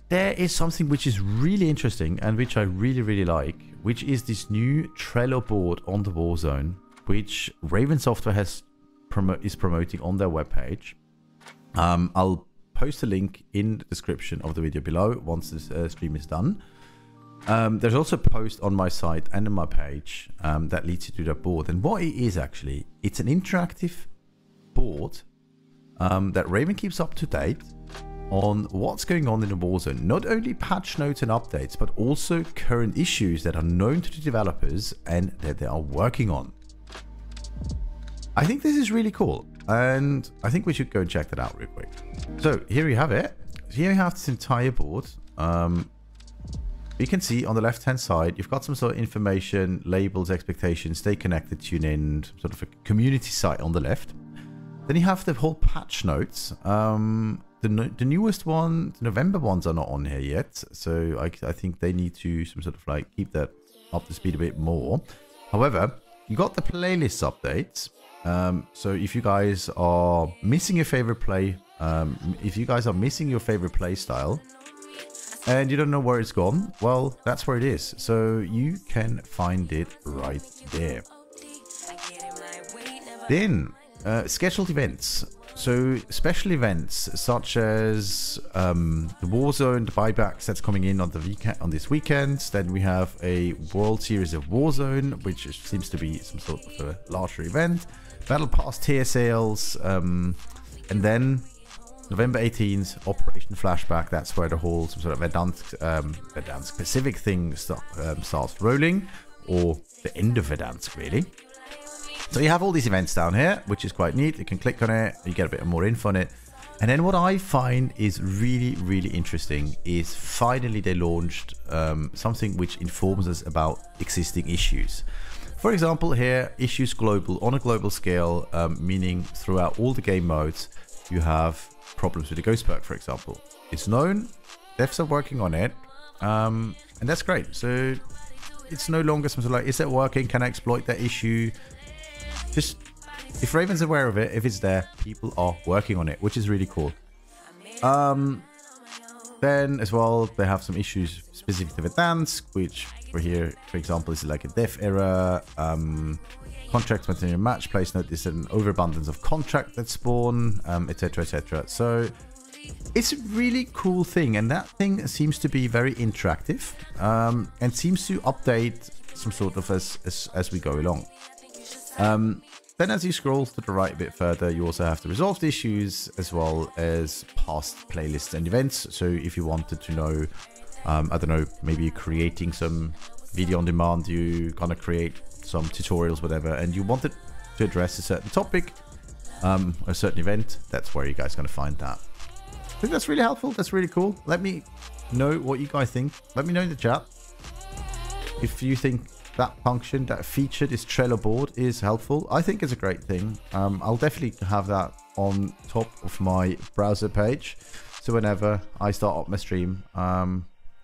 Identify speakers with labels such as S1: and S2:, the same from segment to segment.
S1: there is something which is really interesting and which I really like, which is this new Trello board on the Warzone, which Raven Software is promoting on their webpage. I'll post a link in the description of the video below once this stream is done. There's also a post on my site and on my page that leads you to that board. And what it is actually, it's an interactive board that Raven keeps up to date on what's going on in the Warzone. Not only patch notes and updates, but also current issues that are known to the developers and that they are working on. I think this is really cool, and I think we should go and check that out real quick. So here you have it. Here you have this entire board. You can see on the left hand side, you've got some sort of information, labels, expectations, stay connected, tune in, sort of a community site on the left. Then you have the whole patch notes. The newest one, the November ones are not on here yet. So I think they need to sort of like keep that up to speed a bit more. However, you got the playlists updates. So if you guys are missing your favorite play, if you guys are missing your favorite play style and you don't know where it's gone, well, that's where it is. So you can find it right there. Then scheduled events. So special events such as the Warzone, the buybacks that's coming in on this weekend. Then we have a World Series of Warzone, which seems to be some sort of a larger event. Battle Pass tier sales, and then November 18th, Operation Flashback. That's where the whole some sort of Verdansk specific thing starts rolling, or the end of Verdansk, really. So you have all these events down here, which is quite neat. You can click on it, you get a bit more info on it. And then what I find is really interesting is finally they launched something which informs us about existing issues. For example, here, issues global, on a global scale, meaning throughout all the game modes, you have problems with the ghost perk, for example. It's known, devs are working on it, and that's great. So it's no longer something like, is it working? Can I exploit that issue? Just, if Raven's aware of it, if it's there, people are working on it, which is really cool. Then as well, they have some issues specific to Verdansk, which for here, for example, is like a dev error, contracts within your match place notice an overabundance of contract that spawn, etc, etc. So it's a really cool thing, and that thing seems to be very interactive, and seems to update some sort of as we go along. Then as you scroll to the right a bit further, you also have the resolved issues as well as past playlists and events. So if you wanted to know, I don't know, maybe you're creating some video on demand, you're gonna create some tutorials, whatever, and you wanted to address a certain topic, a certain event, that's where you guys are gonna find that. I think that's really helpful. That's really cool. Let me know what you guys think. Let me know in the chat if you think that function, that feature, this Trello board is helpful. I think it's a great thing. I'll definitely have that on top of my browser page. So whenever I start up my stream,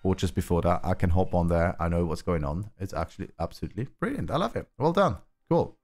S1: or just before that, I can hop on there. I know what's going on. It's actually absolutely brilliant. I love it. Well done. Cool.